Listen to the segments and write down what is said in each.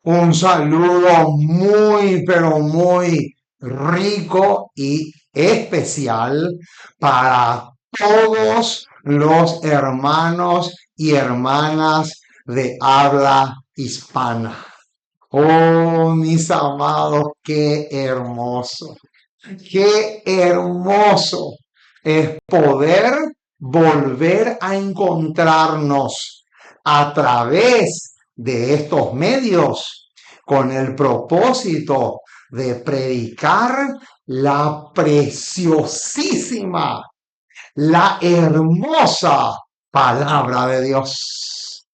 Un saludo muy, pero muy rico y especial para todos los hermanos y hermanas de habla hispana. Oh, mis amados, qué hermoso es poder volver a encontrarnos a través de estos medios con el propósito de predicar la preciosísima, la hermosa palabra de Dios.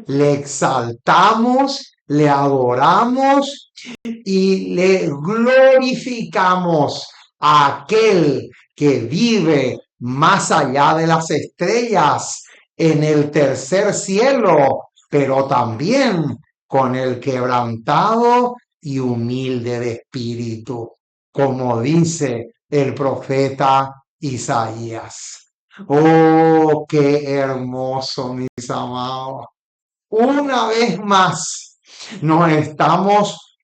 Le exaltamos, le adoramos y le glorificamos a aquel que vive más allá de las estrellas en el tercer cielo, pero también con el quebrantado y humilde de espíritu, como dice el profeta Isaías. Oh, qué hermoso, mis amados. Una vez más, nos estamos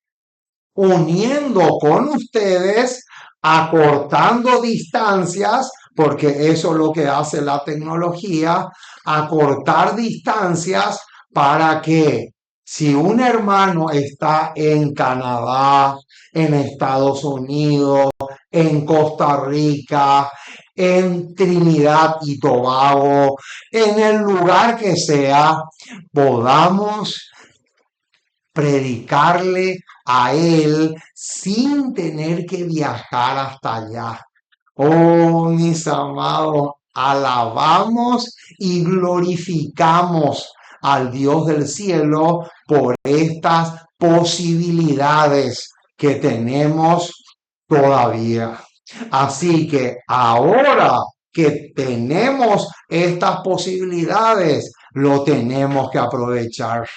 uniendo con ustedes, acortando distancias, porque eso es lo que hace la tecnología, acortar distancias para que si un hermano está en Canadá, en Estados Unidos, en Costa Rica, en Trinidad y Tobago, en el lugar que sea, podamos predicarle a él sin tener que viajar hasta allá. Oh, mis amados, alabamos y glorificamos al Dios del cielo por estas posibilidades que tenemos todavía. Así que ahora que tenemos estas posibilidades, lo tenemos que aprovechar.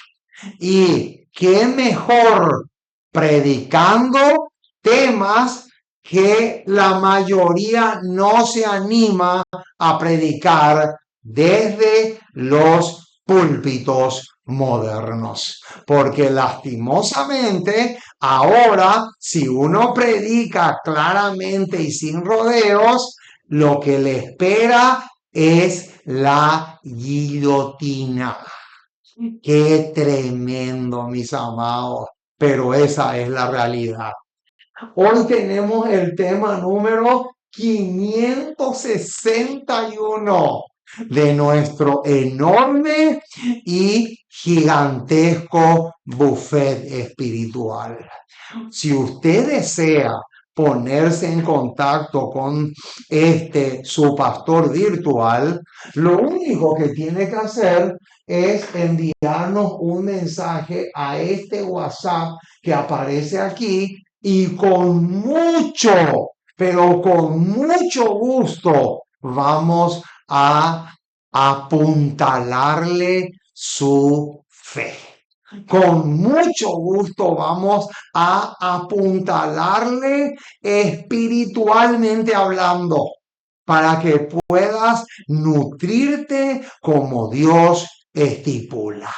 Y qué mejor predicando temas que la mayoría no se anima a predicar desde los púlpitos modernos. Porque lastimosamente ahora, si uno predica claramente y sin rodeos, lo que le espera es la guillotina. Qué tremendo, mis amados, pero esa es la realidad. Hoy tenemos el tema número 561 de nuestro enorme y gigantesco buffet espiritual. Si usted desea ponerse en contacto con su pastor virtual, lo único que tiene que hacer es enviarnos un mensaje a este WhatsApp que aparece aquí y con mucho, pero con mucho gusto vamos a apuntalarle su fe. Con mucho gusto vamos a apuntalarle espiritualmente hablando para que puedas nutrirte como Dios estipula.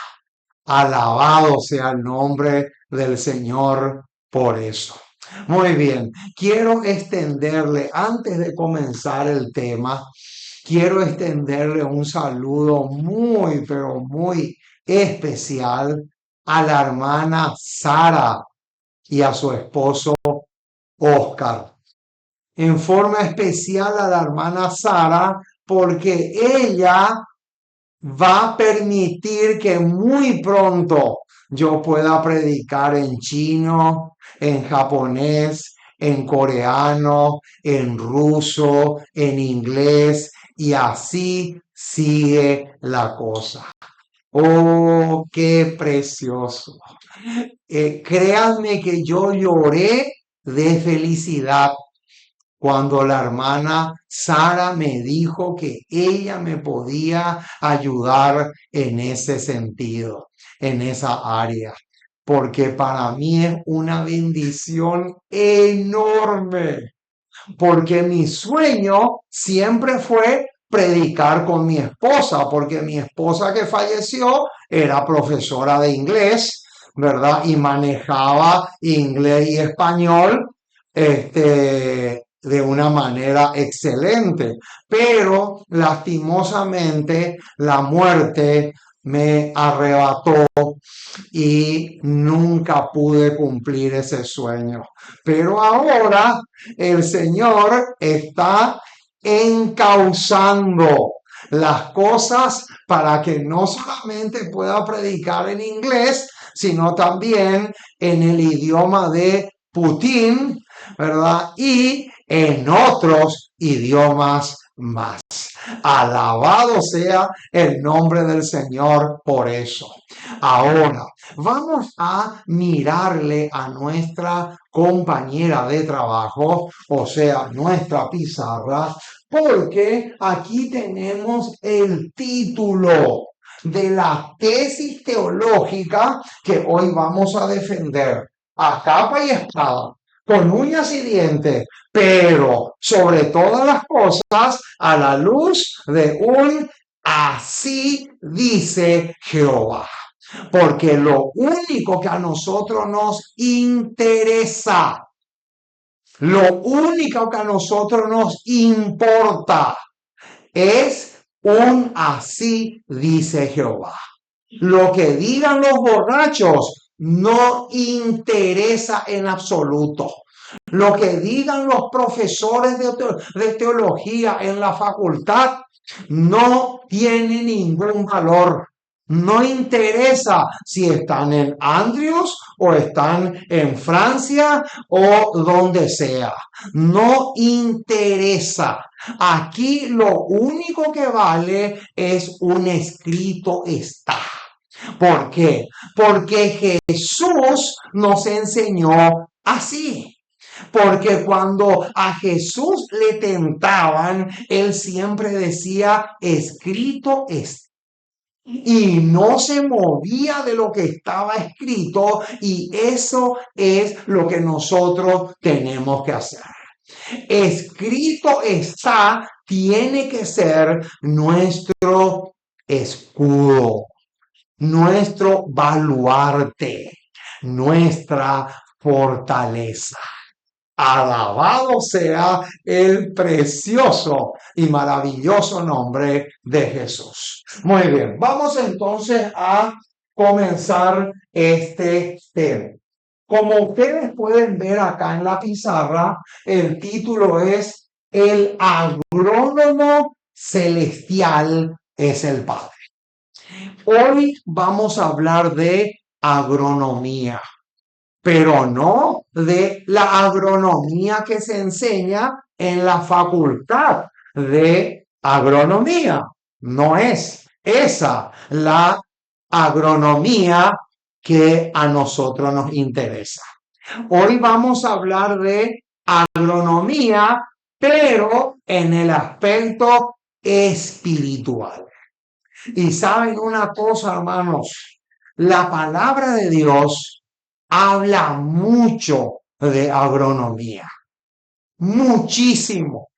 Alabado sea el nombre del Señor por eso. Muy bien, quiero extenderle, antes de comenzar el tema, quiero extenderle un saludo muy, pero muy especial a la hermana Sara y a su esposo Oscar. En forma especial a la hermana Sara, porque ella va a permitir que muy pronto yo pueda predicar en chino, en japonés, en coreano, en ruso, en inglés, y así sigue la cosa. Oh, qué precioso. Créanme que yo lloré de felicidad cuando la hermana Sara me dijo que ella me podía ayudar en ese sentido, en esa área, porque para mí es una bendición enorme, porque mi sueño siempre fue predicar con mi esposa, porque mi esposa que falleció era profesora de inglés ¿verdad? Y manejaba inglés y español, de una manera excelente. Pero lastimosamente la muerte me arrebató y nunca pude cumplir ese sueño. Pero ahora el Señor está encauzando las cosas para que no solamente pueda predicar en inglés, sino también en el idioma de Putin, ¿verdad? Y en otros idiomas más. Alabado sea el nombre del Señor por eso. Ahora, vamos a mirarle a nuestra compañera de trabajo, o sea, nuestra pizarra, porque aquí tenemos el título de la tesis teológica que hoy vamos a defender a capa y espada, con uñas y dientes, pero sobre todas las cosas a la luz de un así dice Jehová. Porque lo único que a nosotros nos interesa, lo único que a nosotros nos importa es un así dice Jehová. Lo que digan los borrachos no interesa en absoluto. Lo que digan los profesores de teología en la facultad no tiene ningún valor. No interesa si están en Andrews o están en Francia o donde sea. No interesa. Aquí lo único que vale es un escrito está. ¿Por qué? Porque Jesús nos enseñó así. Porque cuando a Jesús le tentaban, él siempre decía, escrito está. Y no se movía de lo que estaba escrito, y eso es lo que nosotros tenemos que hacer. Escrito está, tiene que ser nuestro escudo, nuestro baluarte, nuestra fortaleza. Alabado sea el precioso y maravilloso nombre de Jesús. Muy bien, vamos entonces a comenzar este tema. Como ustedes pueden ver acá en la pizarra, el título es El agrónomo celestial es el Padre. Hoy vamos a hablar de agronomía, pero no de la agronomía que se enseña en la facultad de agronomía. No es esa la agronomía que a nosotros nos interesa. Hoy vamos a hablar de agronomía, pero en el aspecto espiritual. Y saben una cosa, hermanos, la palabra de Dios habla mucho de agronomía, muchísimo.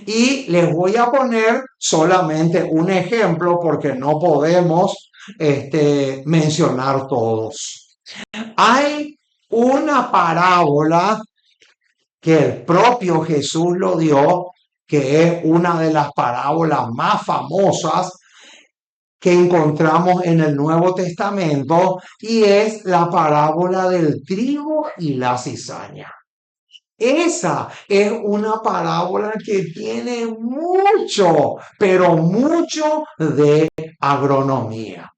Y les voy a poner solamente un ejemplo porque no podemos mencionar todos. Hay una parábola que el propio Jesús lo dio, que es una de las parábolas más famosas que encontramos en el Nuevo Testamento, y es la parábola del trigo y la cizaña. Esa es una parábola que tiene mucho, pero mucho de agronomía.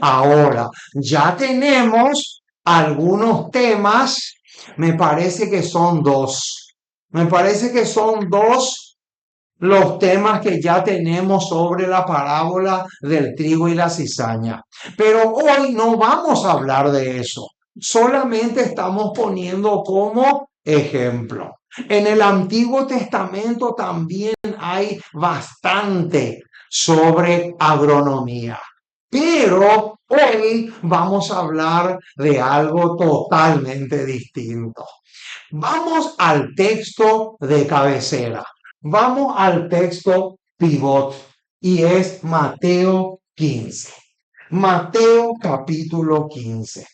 Ahora, ya tenemos algunos temas, me parece que son dos. Me parece que son dos los temas que ya tenemos sobre la parábola del trigo y la cizaña. Pero hoy no vamos a hablar de eso. Solamente estamos poniendo como ejemplo. En el Antiguo Testamento también hay bastante sobre agronomía. Pero hoy vamos a hablar de algo totalmente distinto. Vamos al texto de cabecera. Vamos al texto pivot, y es Mateo 15. Mateo capítulo 15.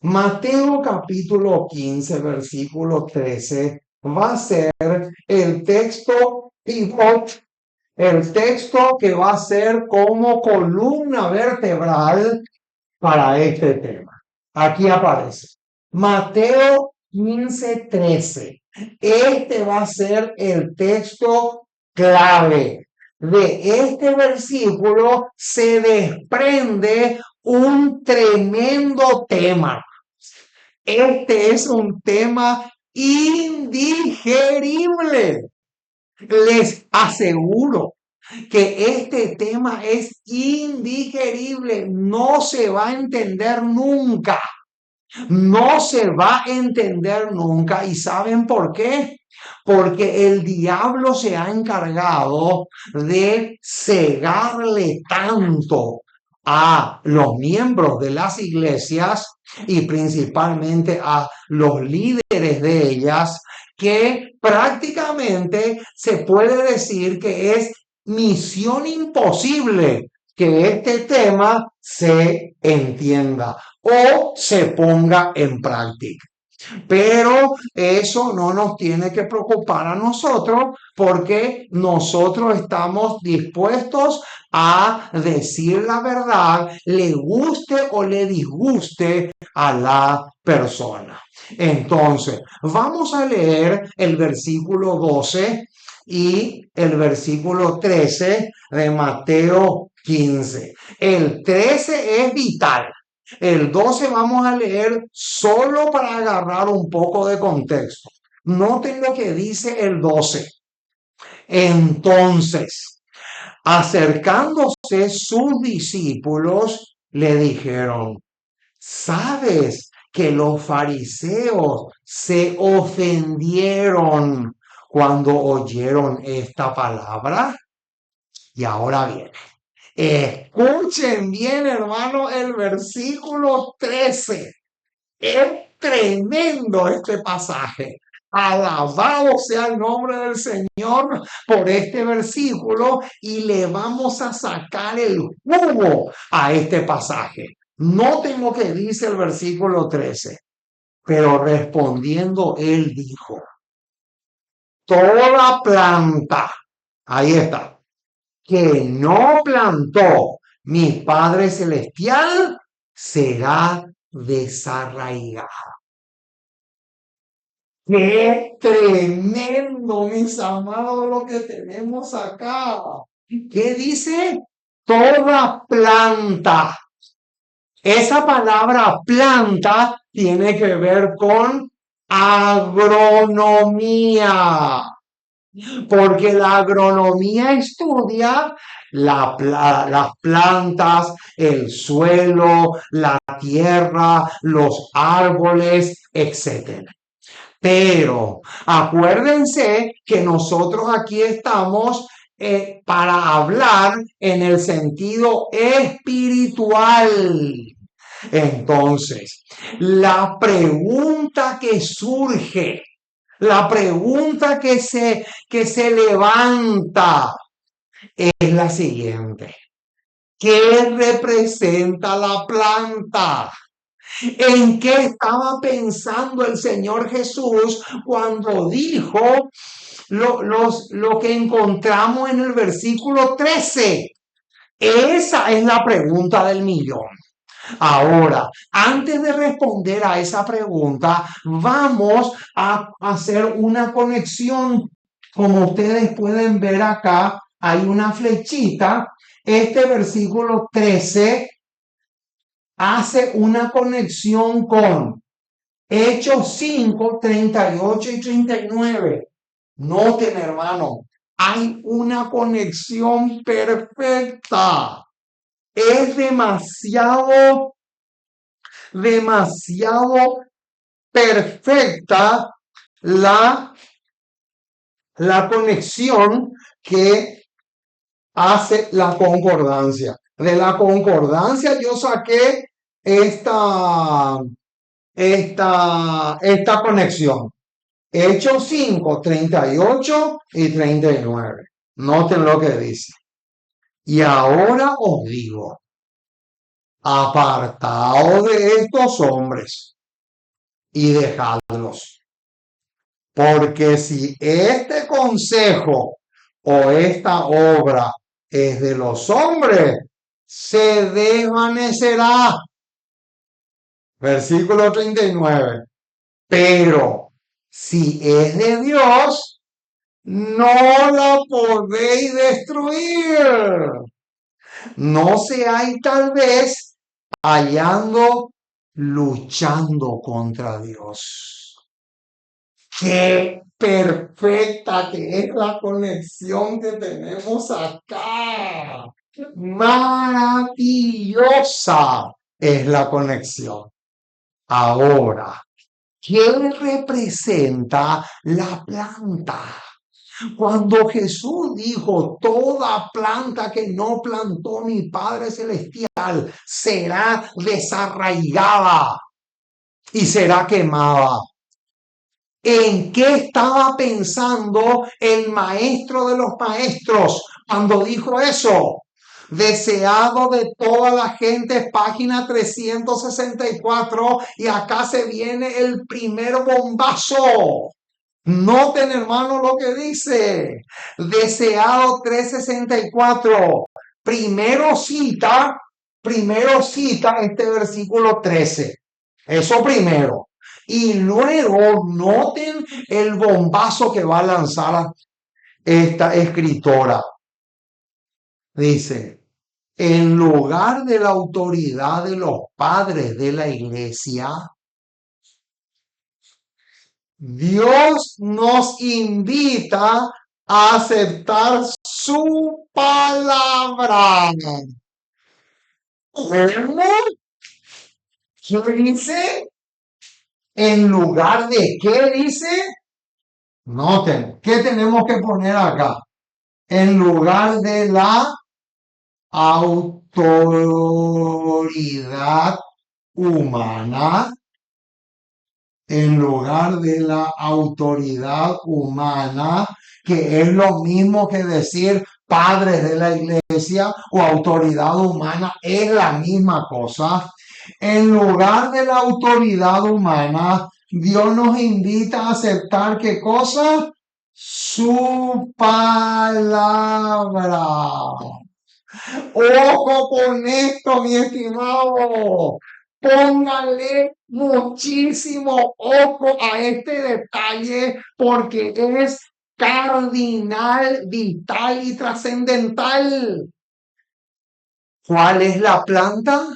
Mateo capítulo 15, versículo 13, va a ser el texto pivot, el texto que va a ser como columna vertebral para este tema. Aquí aparece Mateo 15, 13. Este va a ser el texto clave. De este versículo se desprende un tremendo tema. Este es un tema indigerible. Les aseguro que este tema es indigerible, no se va a entender nunca, no se va a entender nunca. ¿Y saben por qué? Porque el diablo se ha encargado de cegarle tanto a los miembros de las iglesias y principalmente a los líderes de ellas, que prácticamente se puede decir que es misión imposible que este tema se entienda o se ponga en práctica. Pero eso no nos tiene que preocupar a nosotros porque nosotros estamos dispuestos a decir la verdad, le guste o le disguste a la persona. Entonces, vamos a leer el versículo 12 y el versículo 13 de Mateo 15. El 13 es vital. El 12 vamos a leer solo para agarrar un poco de contexto. Noten lo que dice el 12. Entonces, acercándose sus discípulos, le dijeron, ¿sabes que los fariseos se ofendieron cuando oyeron esta palabra? Y ahora viene. Escuchen bien, hermano, el versículo 13. Es tremendo este pasaje. Alabado sea el nombre del Señor por este versículo y le vamos a sacar el jugo a este pasaje. Noten lo que dice el versículo 13. Pero respondiendo él dijo, toda planta, ahí está, que no plantó mi Padre Celestial será desarraigada. ¡Qué tremendo, mis amados, lo que tenemos acá! ¿Qué dice? Toda planta. Esa palabra planta tiene que ver con agronomía, porque la agronomía estudia las plantas, el suelo, la tierra, los árboles, etc. Pero acuérdense que nosotros aquí estamos para hablar en el sentido espiritual. Entonces, la pregunta que surge, la pregunta que se levanta es la siguiente. ¿Qué representa la planta? ¿En qué estaba pensando el Señor Jesús cuando dijo lo que encontramos en el versículo 13? Esa es la pregunta del millón. Ahora, antes de responder a esa pregunta, vamos a hacer una conexión. Como ustedes pueden ver acá, hay una flechita. Este versículo 13 hace una conexión con Hechos 5, 38 y 39. Noten, hermano, hay una conexión perfecta. Es demasiado perfecta la conexión que hace la concordancia. De la concordancia yo saqué esta conexión. Hechos 5, 38 y 39. Noten lo que dice. Y ahora os digo, apartaos de estos hombres y dejadlos. Porque si este consejo o esta obra es de los hombres, se desvanecerá. Versículo 39. Pero si es de Dios, no la podéis destruir. No seáis tal vez hallando, luchando contra Dios. Qué perfecta que es la conexión que tenemos acá. Maravillosa es la conexión. Ahora, ¿qué representa la planta? Cuando Jesús dijo, toda planta que no plantó mi Padre Celestial será desarraigada y será quemada. ¿En qué estaba pensando el maestro de los maestros cuando dijo eso? Deseado de toda la gente, página 364, y acá se viene el primer bombazo. Noten, hermano, lo que dice. Deseado 364. Primero cita este versículo 13. Eso primero. Y luego noten el bombazo que va a lanzar esta escritora. Dice, en lugar de la autoridad de los padres de la iglesia, Dios nos invita a aceptar su palabra. ¿Cómo? ¿Qué dice? ¿En lugar de qué dice? Noten, ¿qué tenemos que poner acá? En lugar de la autoridad humana, en lugar de la autoridad humana, que es lo mismo que decir padres de la iglesia o autoridad humana, es la misma cosa. En lugar de la autoridad humana, Dios nos invita a aceptar ¿qué cosa? Su palabra. Ojo con esto, mi estimado. Póngale muchísimo ojo a este detalle porque es cardinal, vital y trascendental. ¿Cuál es la planta?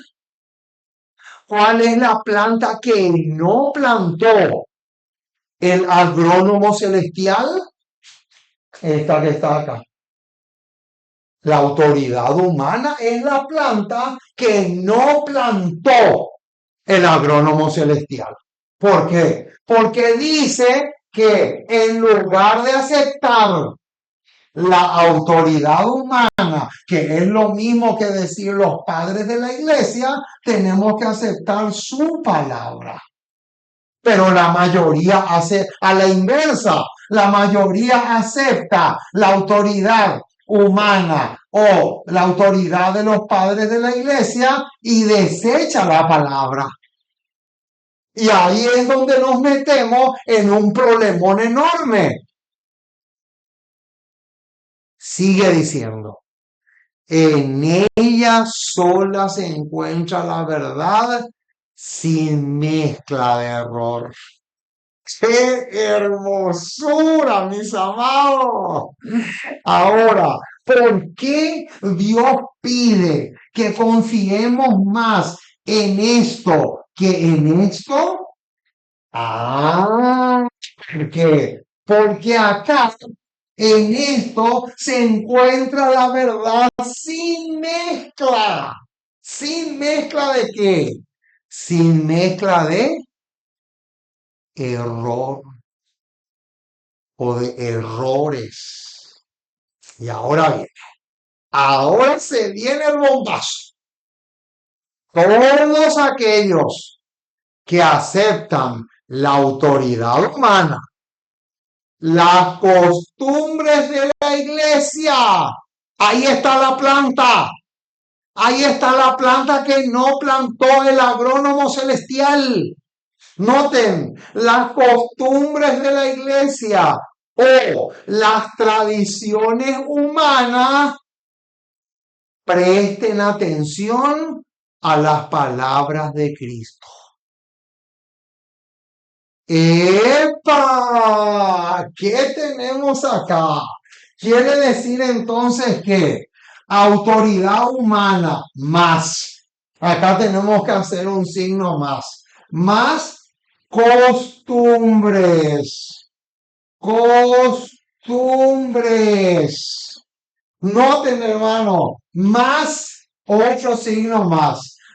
¿Cuál es la planta que no plantó el agrónomo celestial? Esta que está acá. La autoridad humana es la planta que no plantó el agrónomo celestial. ¿Por qué? Porque dice que en lugar de aceptar la autoridad humana, que es lo mismo que decir los padres de la iglesia, tenemos que aceptar su palabra. Pero la mayoría hace a la inversa. La mayoría acepta la autoridad humana o la autoridad de los padres de la iglesia y desecha la palabra. Y ahí es donde nos metemos en un problemón enorme. Sigue diciendo, en ella sola se encuentra la verdad sin mezcla de error. ¡Qué hermosura, mis amados! Ahora, ¿por qué Dios pide que confiemos más en esto que en esto? Ah, ¿por qué? Porque acá en esto se encuentra la verdad sin mezcla. ¿Sin mezcla de qué? Sin mezcla de error o de errores. Y ahora se viene el bombazo. Todos aquellos que aceptan la autoridad humana, las costumbres de la iglesia, ahí está la planta. Ahí está la planta que no plantó el agrónomo celestial. Noten las costumbres de la iglesia o las tradiciones humanas. Presten atención a las palabras de Cristo. ¡Epa! ¿Qué tenemos acá? Quiere decir entonces que autoridad humana más. Acá tenemos que hacer un signo más costumbres. Costumbres. Noten, hermano, más, otro signo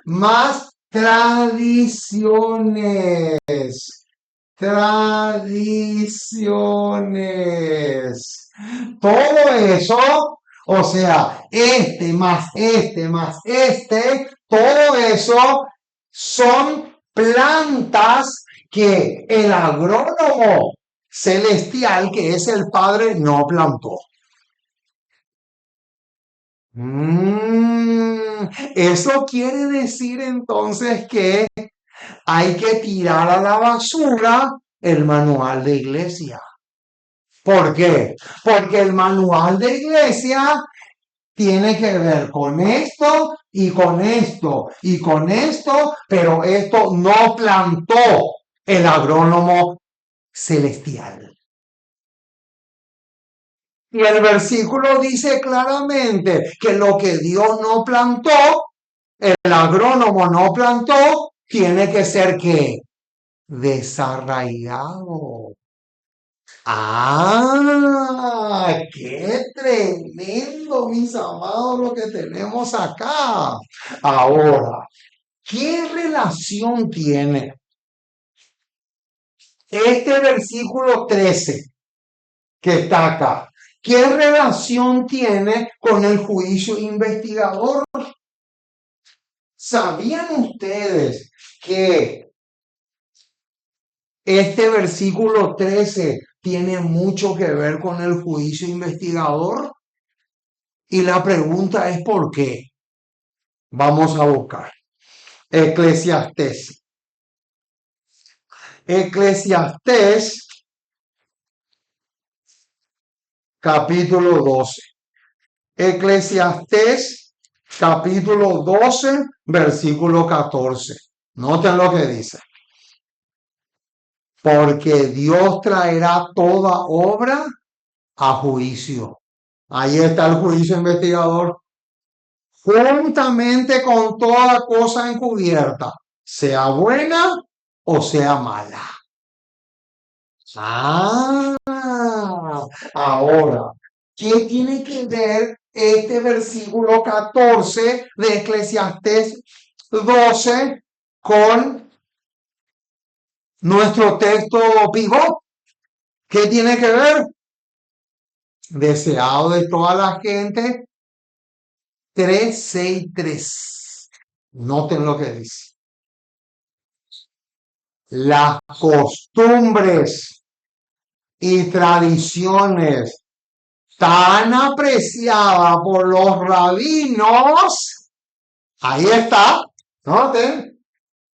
más tradiciones. Tradiciones. Todo eso, o sea, todo eso son plantas que el agrónomo celestial, que es el Padre, no plantó. Eso quiere decir entonces que hay que tirar a la basura el manual de iglesia. ¿Por qué? Porque el manual de iglesia tiene que ver con esto y con esto y con esto, pero esto no plantó el agrónomo celestial. Y el versículo dice claramente que lo que Dios no plantó, el agrónomo no plantó, tiene que ser ¿qué? Desarraigado. ¡Ah! ¡Qué tremendo, mis amados, lo que tenemos acá! Ahora, ¿qué relación tiene este versículo 13 que está acá? ¿Qué relación tiene con el juicio investigador? ¿Sabían ustedes que este versículo 13 tiene mucho que ver con el juicio investigador? Y la pregunta es ¿por qué? Vamos a buscar. Eclesiastés. Eclesiastés, capítulo 12. Eclesiastés, capítulo 12, versículo 14. Noten lo que dice. Porque Dios traerá toda obra a juicio. Ahí está el juicio investigador. Juntamente con toda cosa encubierta, sea buena o sea mala. Ahora, ¿qué tiene que ver este versículo 14 de Eclesiastés 12 con nuestro texto pivot? ¿Qué tiene que ver? Deseado de toda la gente, 3:6:3. Noten lo que dice. Las costumbres y tradiciones tan apreciadas por los rabinos, ahí está, noten,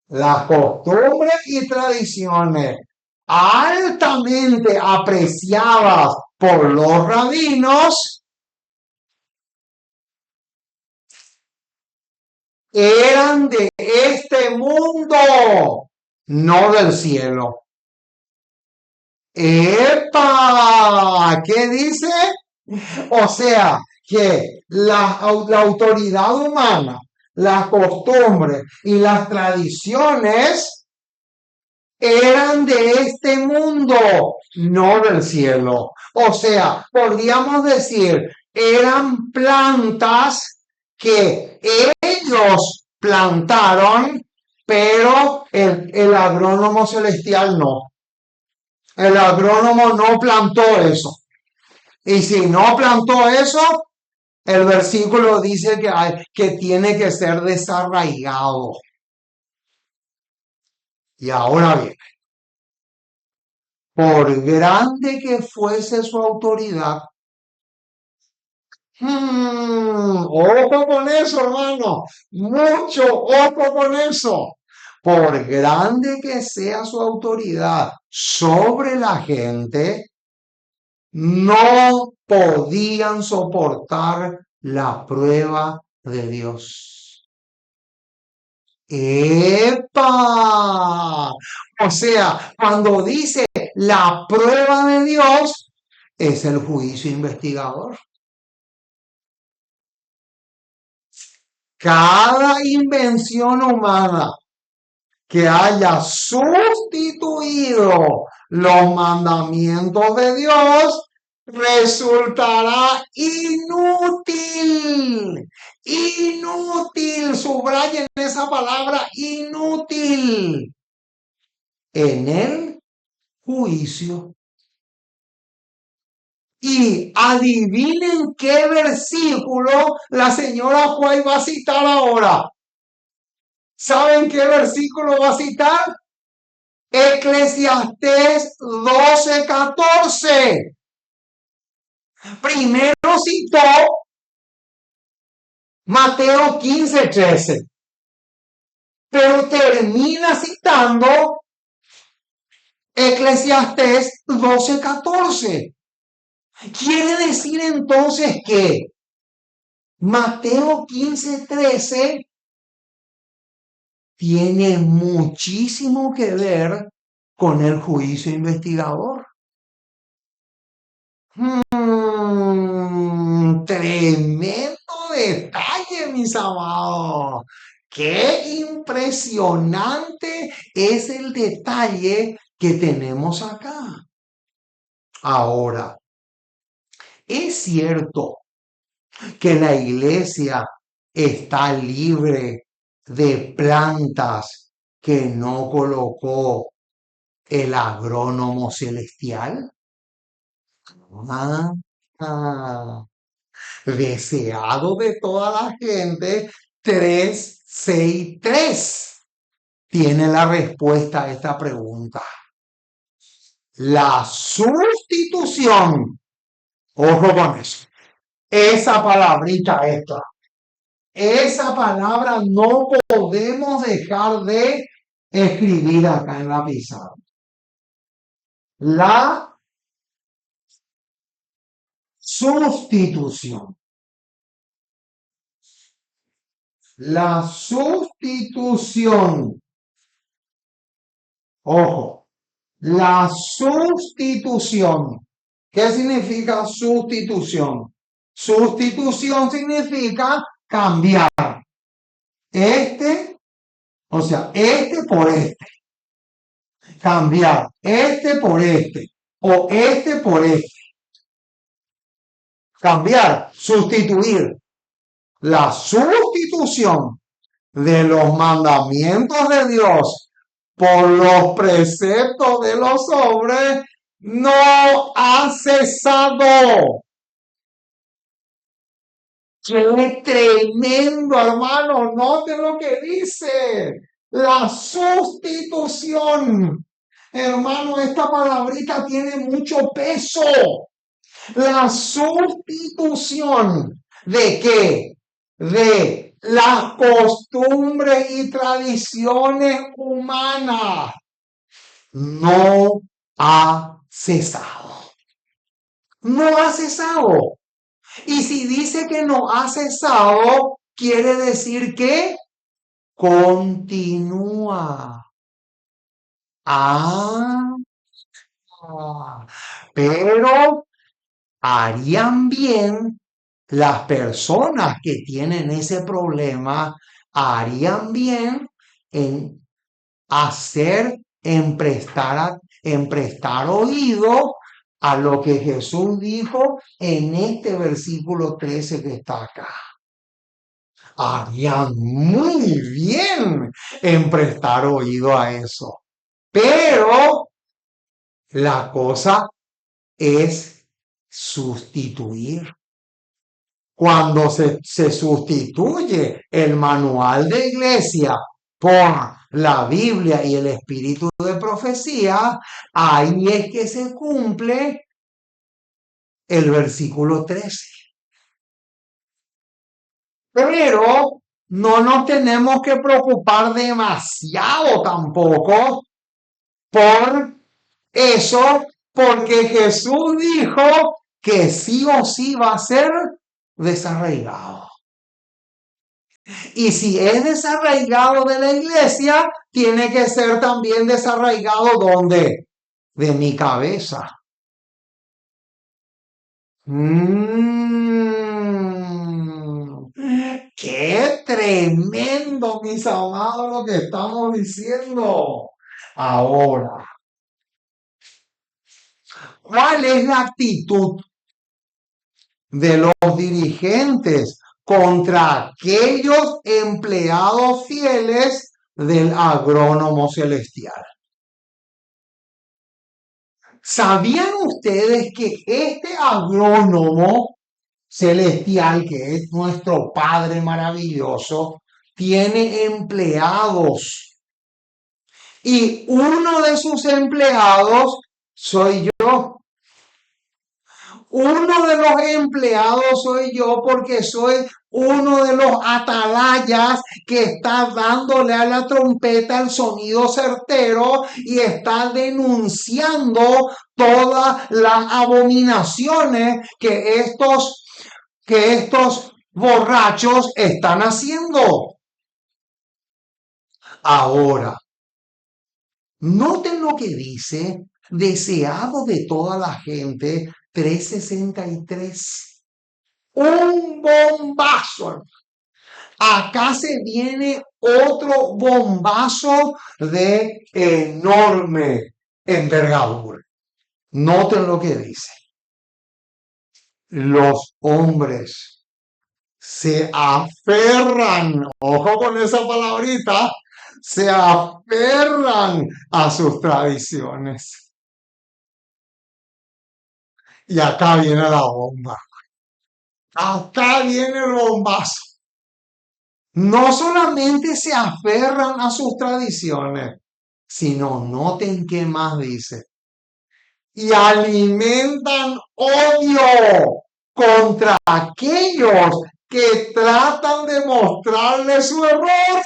las costumbres y tradiciones altamente apreciadas por los rabinos eran de este mundo, no del cielo. ¡Epa! ¿Qué dice? O sea, que la autoridad humana, las costumbres y las tradiciones eran de este mundo, no del cielo. O sea, podríamos decir, eran plantas que ellos plantaron, pero el agrónomo celestial no. El agrónomo no plantó eso. Y si no plantó eso, el versículo dice que tiene que ser desarraigado. Y ahora bien, por grande que fuese su autoridad, Ojo con eso, hermano. Mucho ojo con eso. Por grande que sea su autoridad sobre la gente, no podían soportar la prueba de Dios. ¡Epa! O sea, cuando dice la prueba de Dios, es el juicio investigador. Cada invención humana que haya sustituido los mandamientos de Dios resultará inútil. Inútil. Subrayen esa palabra, inútil. En el juicio. Y adivinen qué versículo la señora Juárez va a citar ahora. ¿Saben qué versículo va a citar? Eclesiastés 12:14. Primero citó Mateo 15:13, pero termina citando Eclesiastés 12:14. Quiere decir entonces que Mateo 15:13 tiene muchísimo que ver con el juicio investigador. Tremendo detalle, mis amados. Qué impresionante es el detalle que tenemos acá. Ahora, es cierto que la iglesia está libre de plantas que no colocó el agrónomo celestial. Ah, deseado de toda la gente, 363 tiene la respuesta a esta pregunta. La sustitución, ojo con eso, esa palabrita esta, esa palabra no podemos dejar de escribir acá en la pizarra. La sustitución. La sustitución. Ojo, la sustitución. ¿Qué significa sustitución? Sustitución significa cambiar. Este, o sea, este por este. Cambiar este por este. O este por este. Cambiar, sustituir. La sustitución de los mandamientos de Dios por los preceptos de los hombres no ha cesado. ¡Qué tremendo, hermano! Noten lo que dice. La sustitución. Hermano, esta palabrita tiene mucho peso. La sustitución. ¿De qué? De las costumbres y tradiciones humanas. No ha cesado. No ha cesado. Y si dice que no ha cesado, quiere decir que continúa. Ah, pero harían bien las personas que tienen ese problema, harían bien en hacer, en prestar oído a lo que Jesús dijo en este versículo 13 que está acá. Harían muy bien en prestar oído a eso. Pero la cosa es sustituir. Cuando se sustituye el manual de iglesia por la Biblia y el espíritu de profecía, ahí es que se cumple el versículo 13. Pero no nos tenemos que preocupar demasiado tampoco por eso, porque Jesús dijo que sí o sí va a ser desarraigado. Y si es desarraigado de la iglesia, tiene que ser también desarraigado ¿dónde? De mi cabeza. Qué tremendo, mis amados, lo que estamos diciendo. Ahora, ¿cuál es la actitud de los dirigentes contra aquellos empleados fieles del agrónomo celestial? ¿Sabían ustedes que este agrónomo celestial, que es nuestro Padre maravilloso, tiene empleados? Y uno de sus empleados soy yo. Uno de los empleados soy yo porque soy uno de los atalayas que está dándole a la trompeta el sonido certero y está denunciando todas las abominaciones que estos borrachos están haciendo. Ahora, noten lo que dice, deseado de toda la gente, 3:63. Un bombazo. Acá se viene otro bombazo de enorme envergadura. Noten lo que dice. Los hombres se aferran, ojo con esa palabrita, se aferran a sus tradiciones. Y acá viene la bomba. Acá viene el bombazo. No solamente se aferran a sus tradiciones, sino noten qué más dice. Y alimentan odio contra aquellos que tratan de mostrarle su error.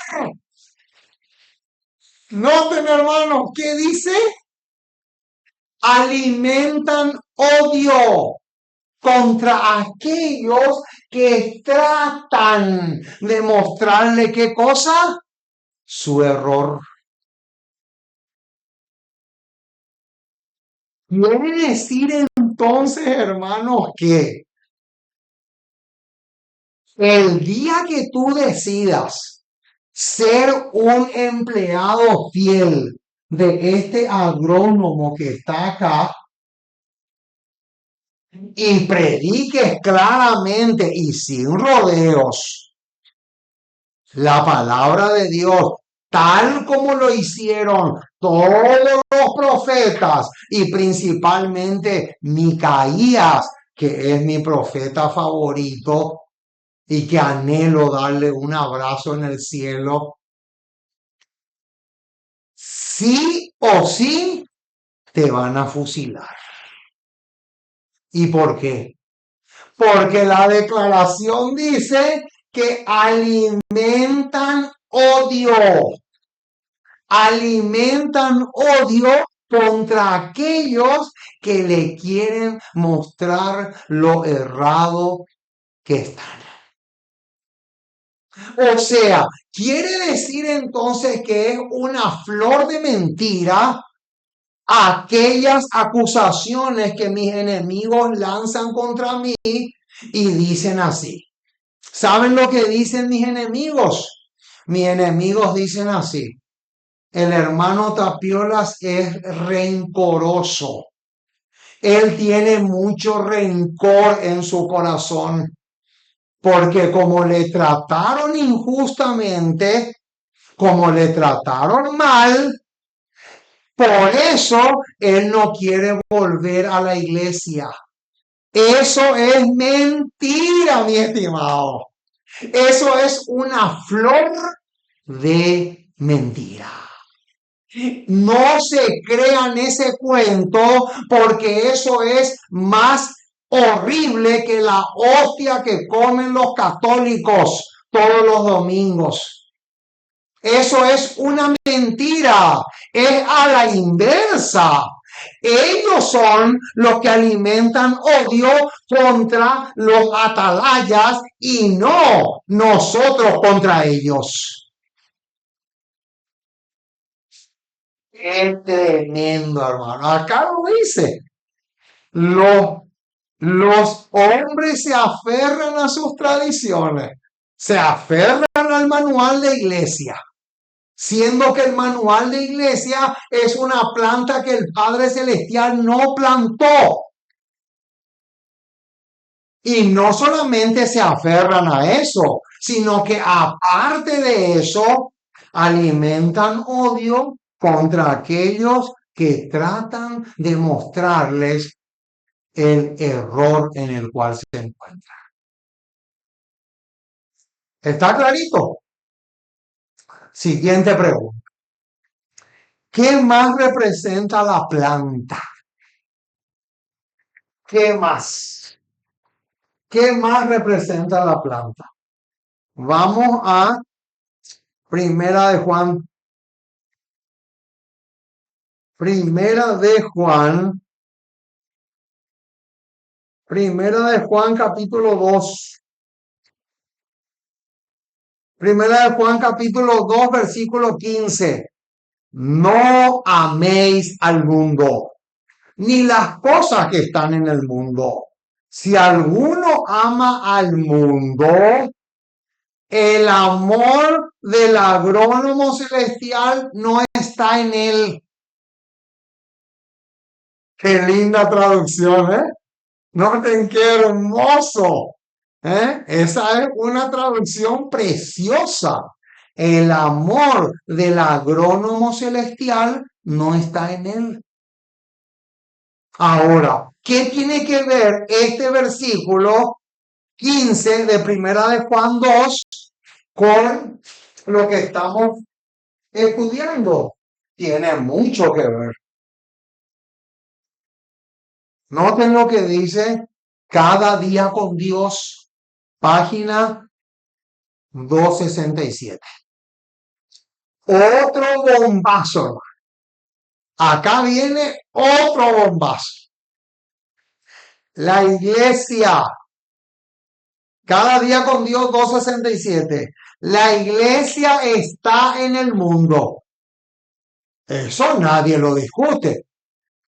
Noten, hermanos, ¿qué dice? Alimentan odio contra aquellos que tratan de mostrarle qué cosa, su error. Quiere decir entonces, hermanos, que el día que tú decidas ser un empleado fiel de este agrónomo que está acá, y prediques claramente y sin rodeos la palabra de Dios, tal como lo hicieron todos los profetas y principalmente Micaías, que es mi profeta favorito y que anhelo darle un abrazo en el cielo. Sí o sí te van a fusilar. ¿Y por qué? Porque la declaración dice que alimentan odio contra aquellos que le quieren mostrar lo errado que están. O sea, quiere decir entonces que es una flor de mentira aquellas acusaciones que mis enemigos lanzan contra mí y dicen así. ¿Saben lo que dicen mis enemigos? Mis enemigos dicen así. El hermano Tapiolas es rencoroso. Él tiene mucho rencor en su corazón porque como le trataron injustamente, como le trataron mal, por eso él no quiere volver a la iglesia. Eso es mentira, mi estimado. Eso es una flor de mentira. No se crean ese cuento porque eso es más horrible que la hostia que comen los católicos todos los domingos. Eso es una mentira, es a la inversa. Ellos son los que alimentan odio contra los atalayas y no nosotros contra ellos. Es tremendo, hermano. Acá lo dice. Los hombres se aferran a sus tradiciones, se aferran al manual de iglesia, siendo que el manual de iglesia es una planta que el Padre Celestial no plantó. Y no solamente se aferran a eso, sino que aparte de eso, alimentan odio contra aquellos que tratan de mostrarles el error en el cual se encuentran. ¿Está clarito? Siguiente pregunta. ¿Qué más representa la planta? ¿Qué más? ¿Qué más representa la planta? Vamos a Primera de Juan. Primera de Juan. Primera de Juan capítulo 2. Primera de Juan capítulo 2 versículo 15. No améis al mundo, ni las cosas que están en el mundo. Si alguno ama al mundo, el amor del agrónomo celestial no está en él. Qué linda traducción, ¿eh? Noten qué hermoso. Esa es una traducción preciosa. El amor del agrónomo celestial no está en él. Ahora, ¿qué tiene que ver este versículo 15 de Primera de Juan 2 con lo que estamos estudiando? Tiene mucho que ver. Noten lo que dice Cada día con Dios, página 267. Otro bombazo. Acá viene otro bombazo. La iglesia. Cada día con Dios 267. La iglesia está en el mundo. Eso nadie lo discute.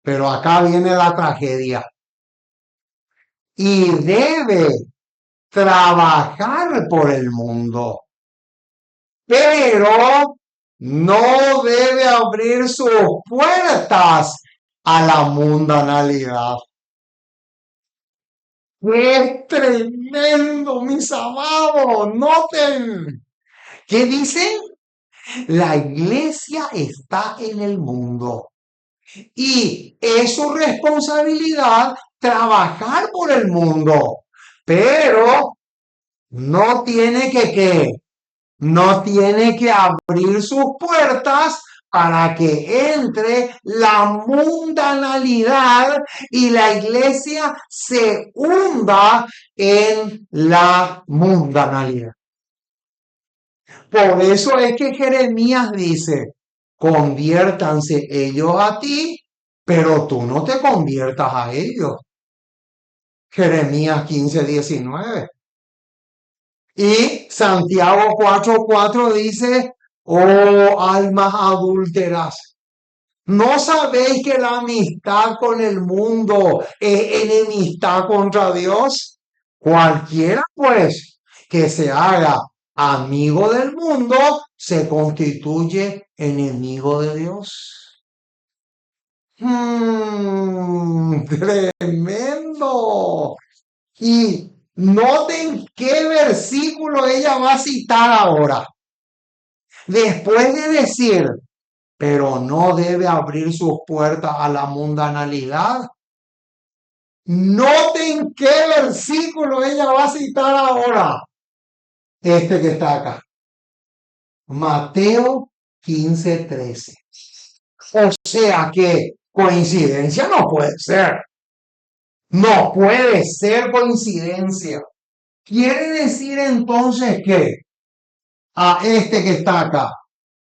Pero acá viene la tragedia. Y debe trabajar por el mundo. Pero no debe abrir sus puertas a la mundanalidad. ¡Qué tremendo, mis amados! Noten. ¿Qué dicen? La iglesia está en el mundo y es su responsabilidad trabajar por el mundo, pero no tiene que no tiene que abrir sus puertas para que entre la mundanalidad y la iglesia se hunda en la mundanalidad. Por eso es que Jeremías dice, conviértanse ellos a ti, pero tú no te conviertas a ellos. Jeremías 15:19. Y Santiago 4:4 dice, oh almas adúlteras, ¿no sabéis que la amistad con el mundo es enemistad contra Dios? Cualquiera, pues, que se haga amigo del mundo, se constituye enemigo de Dios. Tremendo. Y noten qué versículo ella va a citar ahora. Después de decir, pero no debe abrir sus puertas a la mundanalidad. Noten qué versículo ella va a citar ahora. Este que está acá. Mateo 15:13. O sea que coincidencia no puede ser. No puede ser coincidencia. Quiere decir entonces que a este que está acá,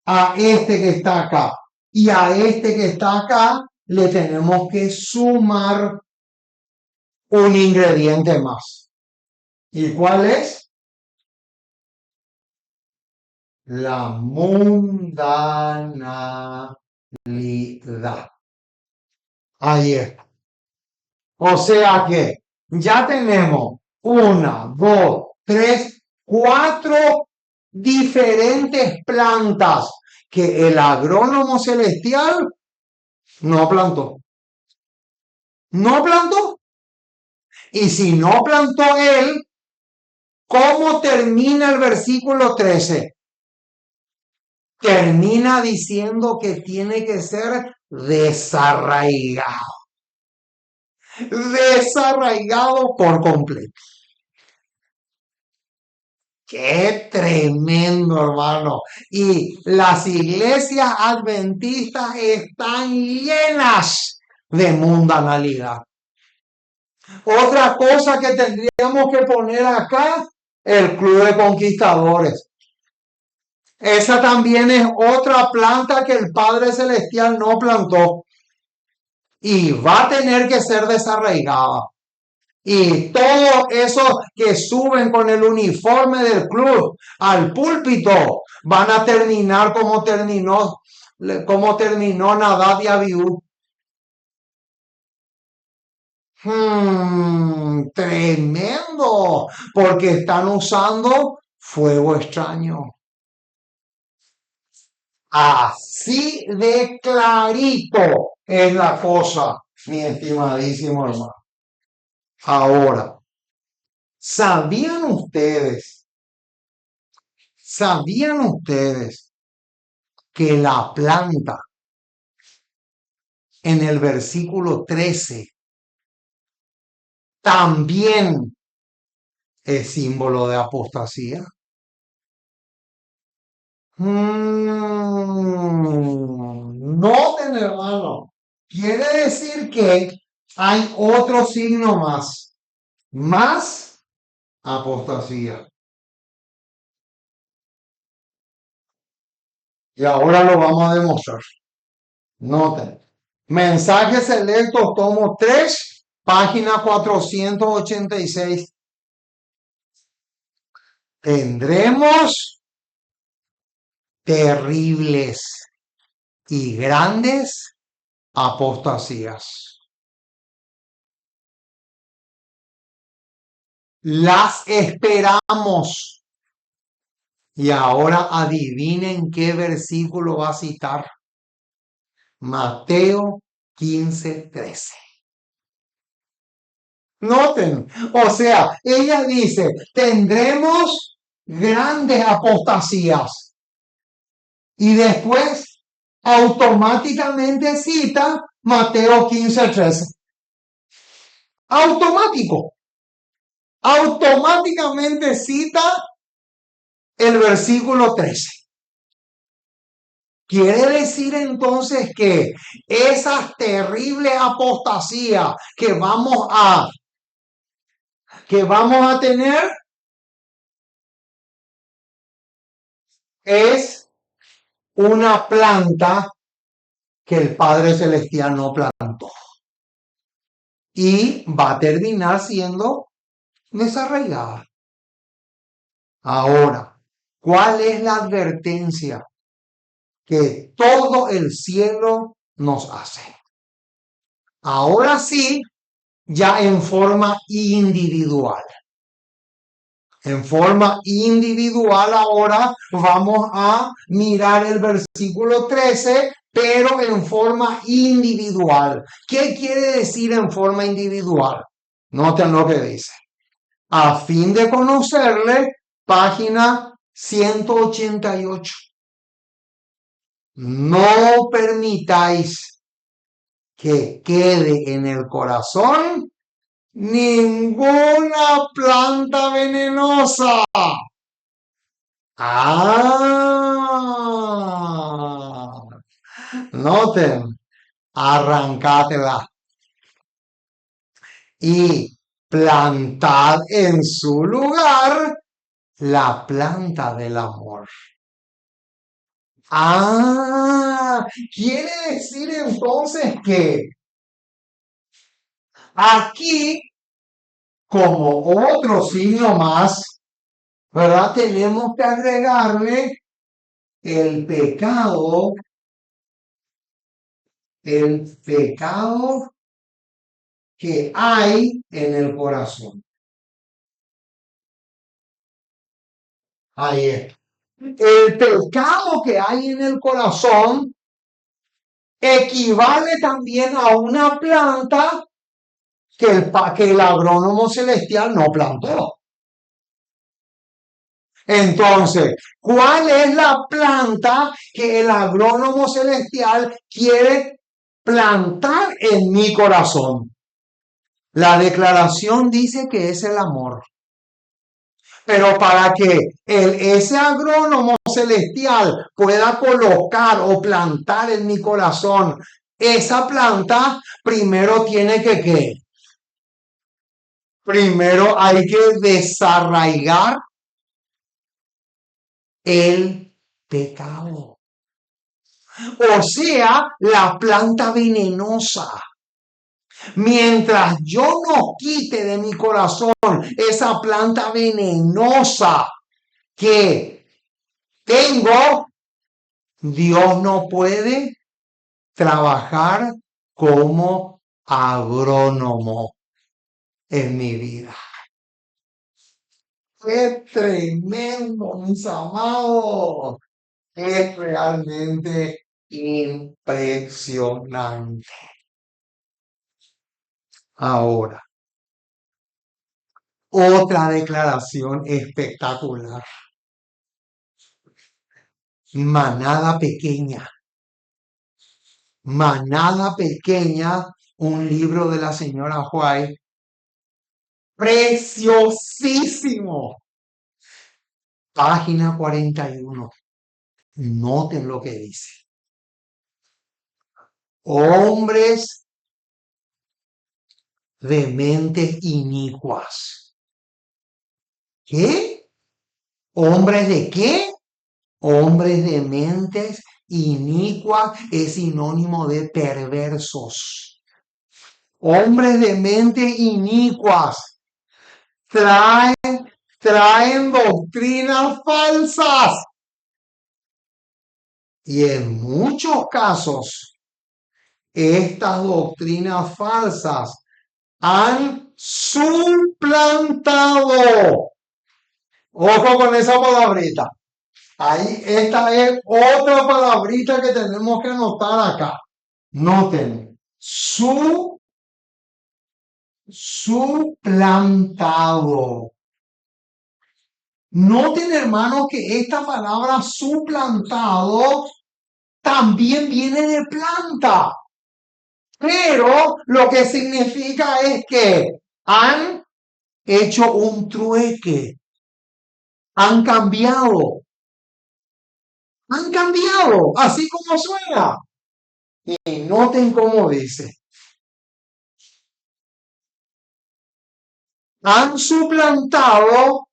a este que está acá y a este que está acá le tenemos que sumar un ingrediente más. ¿Y cuál es? La mundanalidad. Ahí está. O sea que ya tenemos una, dos, tres, cuatro diferentes plantas que el agrónomo celestial no plantó. No plantó. Y si no plantó él, ¿cómo termina el versículo 13? Termina diciendo que tiene que ser desarraigado. Desarraigado por completo. Qué tremendo, hermano. Y las iglesias adventistas están llenas de mundanalidad. Otra cosa que tendríamos que poner acá, el Club de Conquistadores. Esa también es otra planta que el Padre Celestial no plantó y va a tener que ser desarraigada. Y todos esos que suben con el uniforme del club al púlpito van a terminar como terminó Nadab y Abiú. Tremendo, porque están usando fuego extraño. Así de clarito es la cosa, mi estimadísimo hermano. Ahora, ¿sabían ustedes? ¿Sabían ustedes que la planta en el versículo 13 también es símbolo de apostasía? Noten, hermano. Quiere decir que hay otro signo más. Más apostasía. Y ahora lo vamos a demostrar. Noten. Mensajes selectos, tomo 3, página 486. Tendremos terribles y grandes apostasías. Las esperamos. Y ahora adivinen qué versículo va a citar. Mateo 15:13. Noten, o sea, ella dice, tendremos grandes apostasías. Y después automáticamente cita Mateo 15:13. Automático. Automáticamente cita el versículo 13. Quiere decir entonces que esas terribles apostasías que vamos a tener es una planta que el Padre Celestial no plantó. Y va a terminar siendo desarraigada. Ahora, ¿cuál es la advertencia que todo el cielo nos hace? Ahora sí, ya en forma individual. En forma individual ahora vamos a mirar el versículo 13, pero en forma individual. ¿Qué quiere decir en forma individual? Noten lo que dice. A fin de conocerle, página 188. No permitáis que quede en el corazón ninguna planta venenosa. Noten, arrancátela y plantad en su lugar la planta del amor. Ah, quiere decir entonces que aquí, como otro signo más, ¿verdad? Tenemos que agregarle el pecado que hay en el corazón. Ahí es. El pecado que hay en el corazón equivale también a una planta que el agrónomo celestial no plantó. Entonces, ¿cuál es la planta que el agrónomo celestial quiere plantar en mi corazón? La declaración dice que es el amor. Pero para que ese agrónomo celestial pueda colocar o plantar en mi corazón esa planta, primero tiene que, ¿qué? Primero hay que desarraigar el pecado. O sea, la planta venenosa. Mientras yo no quite de mi corazón esa planta venenosa que tengo, Dios no puede trabajar como agrónomo en mi vida. ¡Qué tremendo, mis amados! Es realmente impresionante. Ahora, otra declaración espectacular. Manada pequeña. Manada pequeña, un libro de la señora White, preciosísimo. Página 41. Noten lo que dice. Hombres de mentes inicuas. ¿Qué? ¿Hombres de qué? Hombres de mentes inicuas es sinónimo de perversos. Hombres de mentes inicuas traen doctrinas falsas. Y en muchos casos, estas doctrinas falsas han suplantado. Ojo con esa palabrita. Ahí, esta es otra palabrita que tenemos que anotar acá. Noten, suplantado. Noten, hermanos, que esta palabra suplantado también viene de planta. Pero lo que significa es que han hecho un trueque, han cambiado, así como suena. Y noten cómo dice, han suplantado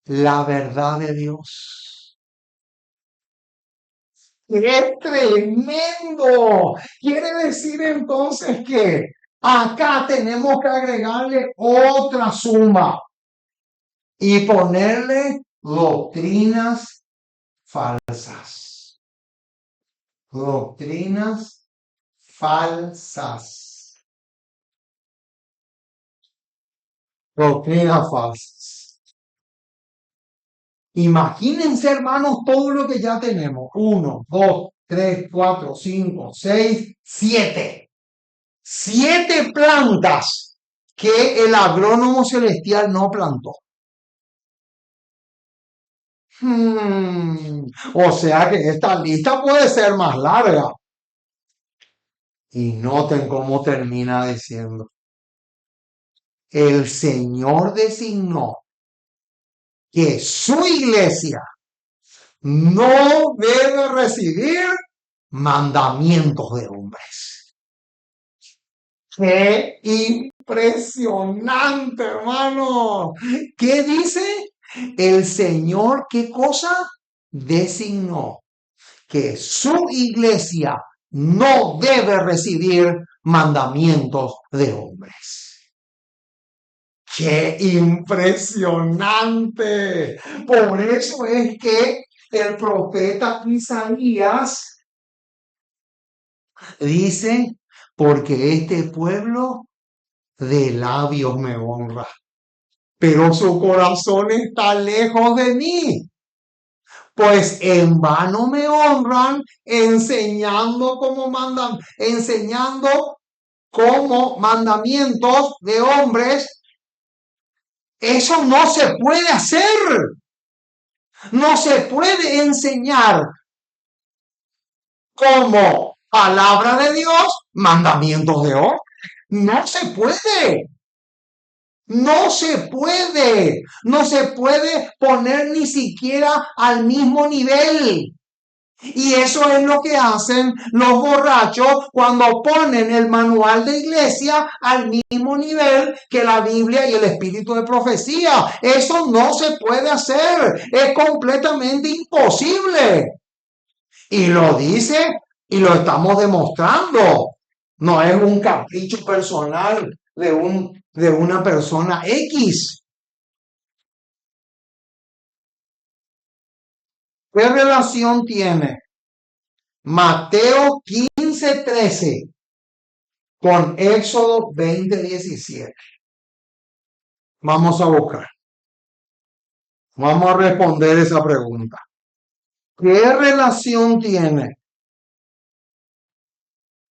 la verdad de Dios. ¡Qué tremendo! Quiere decir entonces que acá tenemos que agregarle otra suma y ponerle doctrinas falsas. Doctrinas falsas. Doctrinas falsas. Imagínense, hermanos, todo lo que ya tenemos. 1, 2, 3, 4, 5, 6, 7. 7 plantas que el agrónomo celestial no plantó. O sea que esta lista puede ser más larga. Y noten cómo termina diciendo. El Señor designó que su iglesia no debe recibir mandamientos de hombres. ¡Qué impresionante, hermano! ¿Qué dice? El Señor, ¿qué cosa? Designó que su iglesia no debe recibir mandamientos de hombres. ¡Qué impresionante! Por eso es que el profeta Isaías dice, porque este pueblo de labios me honra, pero su corazón está lejos de mí. Pues en vano me honran enseñando como mandamientos de hombres. Eso no se puede hacer. No se puede enseñar como palabra de Dios mandamientos de hombres. No se puede. No se puede. No se puede poner ni siquiera al mismo nivel. Y eso es lo que hacen los borrachos cuando ponen el manual de iglesia al mismo nivel que la Biblia y el espíritu de profecía. Eso no se puede hacer. Es completamente imposible. Y lo dice y lo estamos demostrando. No es un capricho personal de una persona X. ¿Qué relación tiene Mateo 15:13 con Éxodo 20:17? Vamos a buscar. Vamos a responder esa pregunta. ¿Qué relación tiene?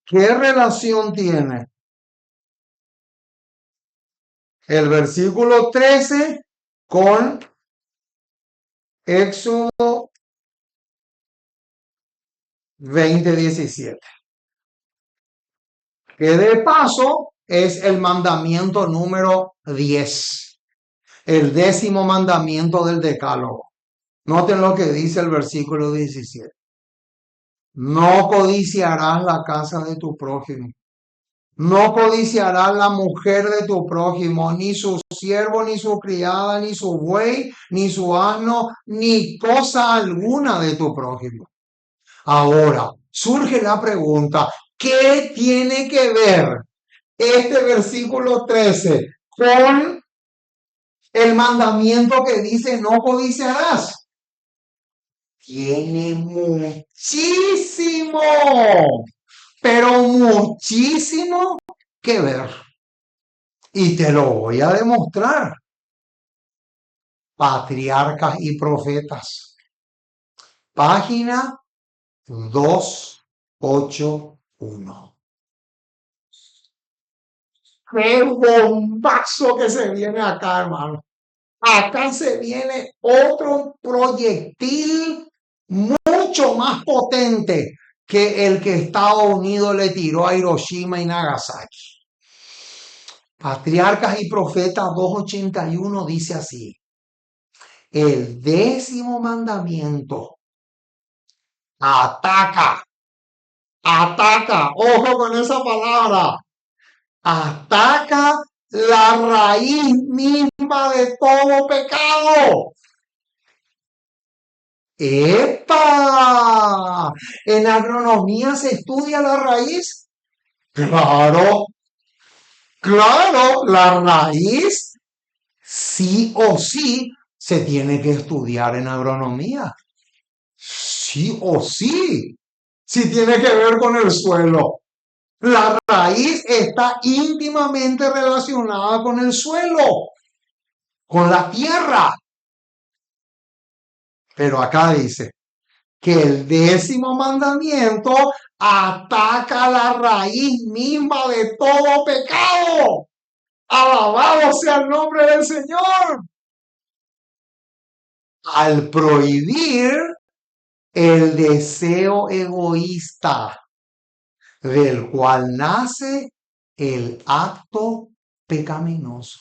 ¿Qué relación tiene el versículo 13 con Éxodo 20:17? Que de paso es el mandamiento número 10, el 10º mandamiento del Decálogo. Noten lo que dice el versículo 17. No codiciarás la casa de tu prójimo. No codiciarás la mujer de tu prójimo, ni su siervo, ni su criada, ni su buey, ni su asno, ni cosa alguna de tu prójimo. Ahora, surge la pregunta, ¿qué tiene que ver este versículo 13 con el mandamiento que dice no codiciarás? Tiene muchísimo, pero muchísimo que ver. Y te lo voy a demostrar. Patriarcas y Profetas. Página 281. ¡Qué bombazo que se viene acá, hermano! Acá se viene otro proyectil mucho más potente que el que Estados Unidos le tiró a Hiroshima y Nagasaki. Patriarcas y Profetas 281 dice así: el 10º mandamiento ataca, ojo con esa palabra, ataca la raíz misma de todo pecado. ¡Epa! ¿En agronomía se estudia la raíz? Claro, claro, la raíz sí o sí se tiene que estudiar en agronomía. Sí o sí. Sí tiene que ver con el suelo. La raíz está íntimamente relacionada con el suelo, con la tierra. Pero acá dice que el 10º mandamiento ataca la raíz misma de todo pecado. Alabado sea el nombre del Señor. Al prohibir el deseo egoísta del cual nace el acto pecaminoso.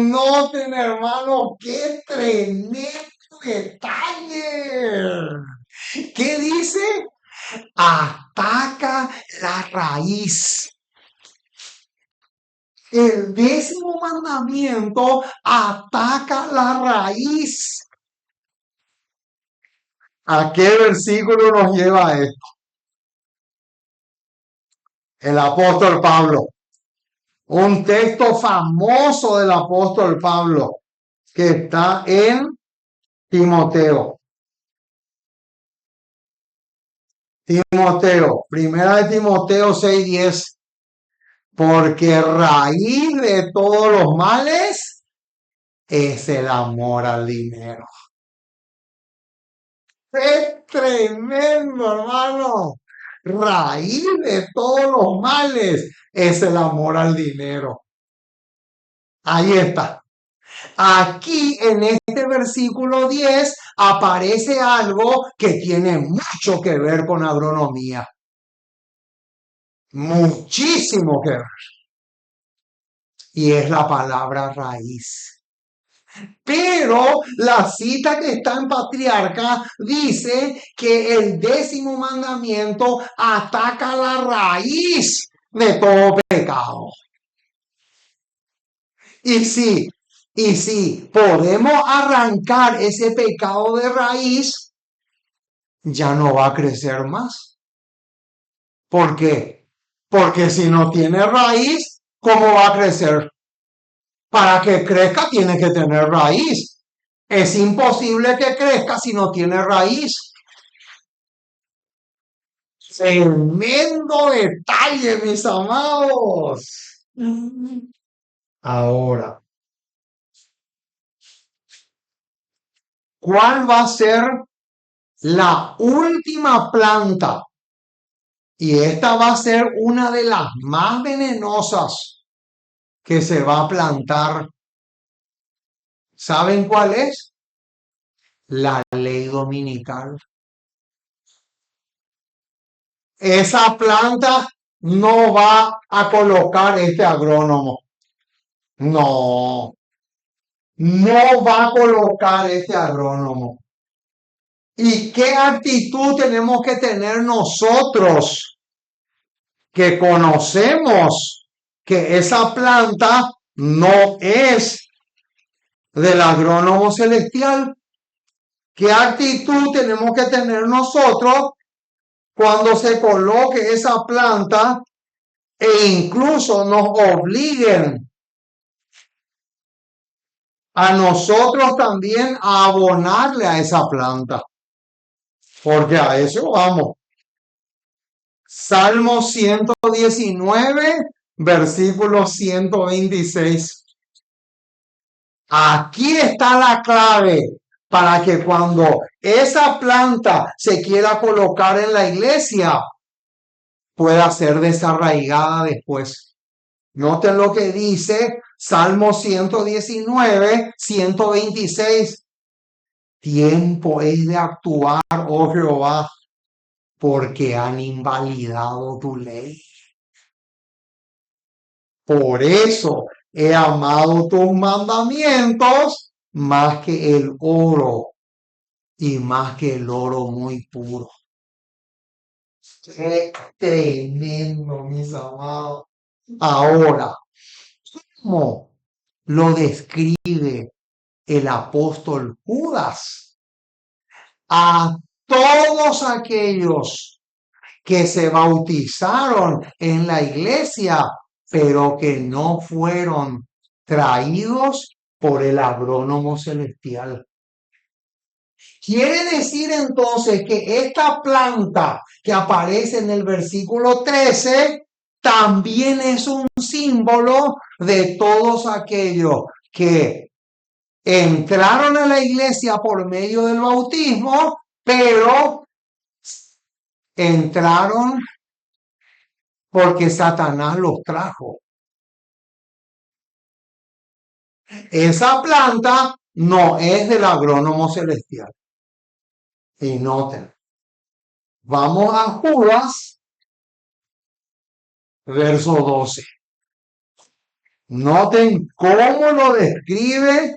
Noten, hermano, qué tremendo detalle. ¿Qué dice? Ataca la raíz. El 10º mandamiento ataca la raíz. ¿A qué versículo nos lleva esto? El apóstol Pablo. Un texto famoso del apóstol Pablo que está en Timoteo. Primera de Timoteo 6:10. Porque raíz de todos los males es el amor al dinero. Es tremendo, hermano. Raíz de todos los males es el amor al dinero. Ahí está. Aquí en este versículo 10 aparece algo que tiene mucho que ver con agronomía. Muchísimo que ver. Y es la palabra raíz. Pero la cita que está en Patriarca dice que el 10º mandamiento ataca la raíz de todo pecado. Y si podemos arrancar ese pecado de raíz, ya no va a crecer más. ¿Por qué? Porque si no tiene raíz, ¿cómo va a crecer? Para que crezca tiene que tener raíz. Es imposible que crezca si no tiene raíz. Tremendo detalle, mis amados. Ahora, ¿cuál va a ser la última planta? Y esta va a ser una de las más venenosas que se va a plantar. ¿Saben cuál es? La ley dominical. Esa planta no va a colocar este agrónomo. No, no va a colocar este agrónomo. ¿Y qué actitud tenemos que tener nosotros que conocemos que esa planta no es del agrónomo celestial? ¿Qué actitud tenemos que tener nosotros cuando se coloque esa planta e incluso nos obliguen a nosotros también a abonarle a esa planta? Porque a eso vamos. Salmo 119, versículo 126. Aquí está la clave para que cuando esa planta se quiera colocar en la iglesia, pueda ser desarraigada después. Noten lo que dice Salmo 119, 126. Tiempo es de actuar, oh Jehová, porque han invalidado tu ley. Por eso he amado tus mandamientos más que el oro y más que el oro muy puro. Qué tremendo, mis amados. Ahora, ¿cómo lo describe el apóstol Judas? A todos aquellos que se bautizaron en la iglesia, pero que no fueron traídos por el agrónomo celestial. Quiere decir entonces que esta planta que aparece en el versículo 13 también es un símbolo de todos aquellos que entraron a la iglesia por medio del bautismo, pero entraron porque Satanás los trajo. Esa planta no es del agrónomo celestial. Y noten, vamos a Judas, verso 12. Noten cómo lo describe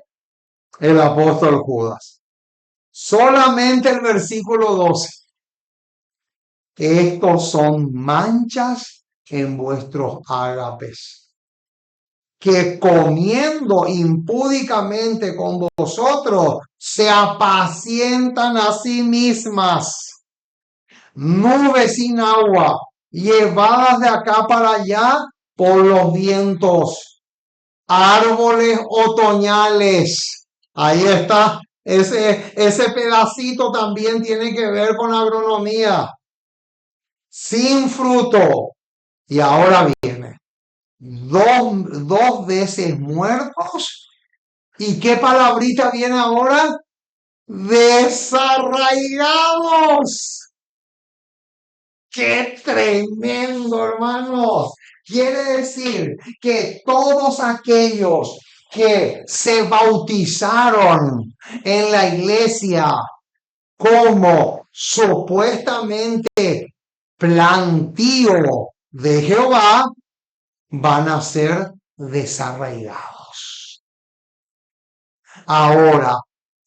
el apóstol Judas. Solamente el versículo 12. Estos son manchas en vuestros ágapes. que comiendo impúdicamente con vosotros se apacientan a sí mismas. Nubes sin agua, llevadas de acá para allá por los vientos. Árboles otoñales. Ahí está. Ese pedacito también tiene que ver con agronomía. Sin fruto. Y ahora viene. Dos veces muertos. ¿Y qué palabrita viene ahora? Desarraigados. ¡Qué tremendo, hermanos! Quiere decir que todos aquellos que se bautizaron en la iglesia como supuestamente plantío de Jehová van a ser desarraigados. Ahora,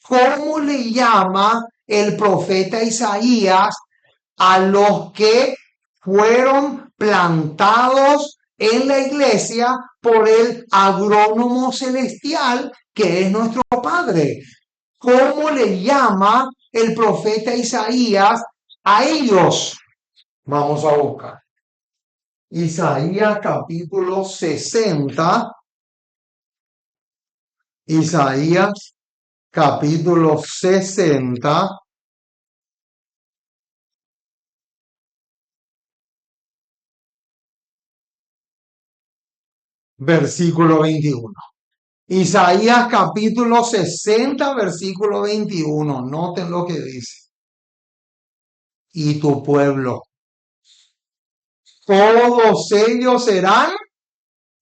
¿cómo le llama el profeta Isaías a los que fueron plantados en la iglesia por el agrónomo celestial que es nuestro Padre? ¿Cómo le llama el profeta Isaías a ellos? Vamos a buscar. Isaías capítulo 60. Isaías capítulo 60. Versículo 21. Isaías capítulo 60, versículo 21. Noten lo que dice. Y tu pueblo, todos ellos serán,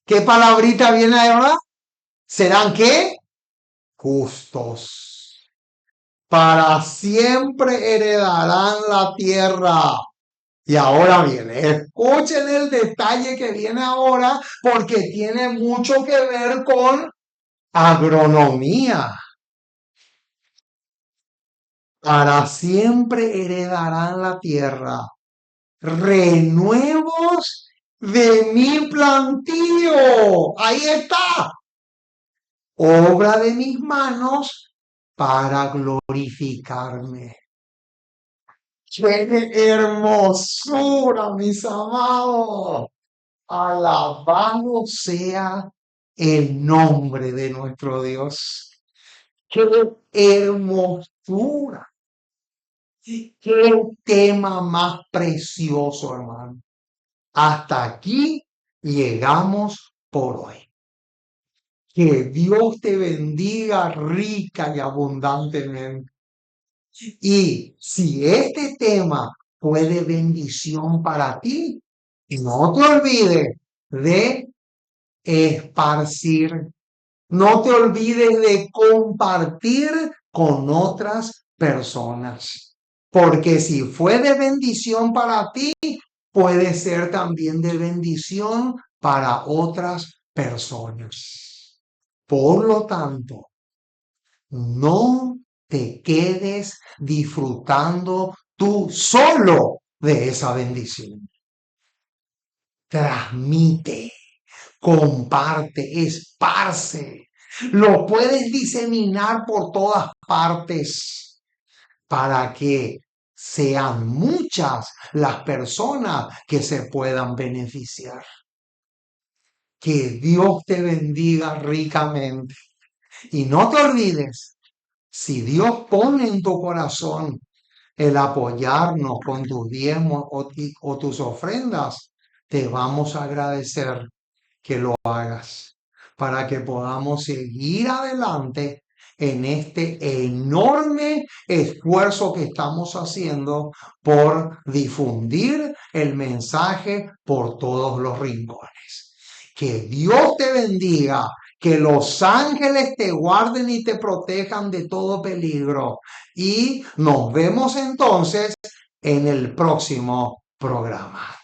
¿qué palabrita viene ahora? ¿Serán qué? Justos. Para siempre heredarán la tierra. Y ahora viene, escuchen el detalle que viene ahora porque tiene mucho que ver con agronomía. Para siempre heredarán la tierra. Renuevos de mi plantío. Ahí está. Obra de mis manos para glorificarme. ¡Qué hermosura, mis amados! Alabado sea el nombre de nuestro Dios. ¡Qué hermosura! ¡Qué tema más precioso, hermano! Hasta aquí llegamos por hoy. Que Dios te bendiga rica y abundantemente. Y si este tema fue de bendición para ti, no te olvides de esparcir. No te olvides de compartir con otras personas. Porque si fue de bendición para ti, puede ser también de bendición para otras personas. Por lo tanto, no te quedes disfrutando tú solo de esa bendición. Transmite, comparte, esparce. Lo puedes diseminar por todas partes para que sean muchas las personas que se puedan beneficiar. Que Dios te bendiga ricamente. Y no te olvides, si Dios pone en tu corazón el apoyarnos con tus diezmos o tus ofrendas, te vamos a agradecer que lo hagas para que podamos seguir adelante en este enorme esfuerzo que estamos haciendo por difundir el mensaje por todos los rincones. Que Dios te bendiga, que los ángeles te guarden y te protejan de todo peligro. Y nos vemos entonces en el próximo programa.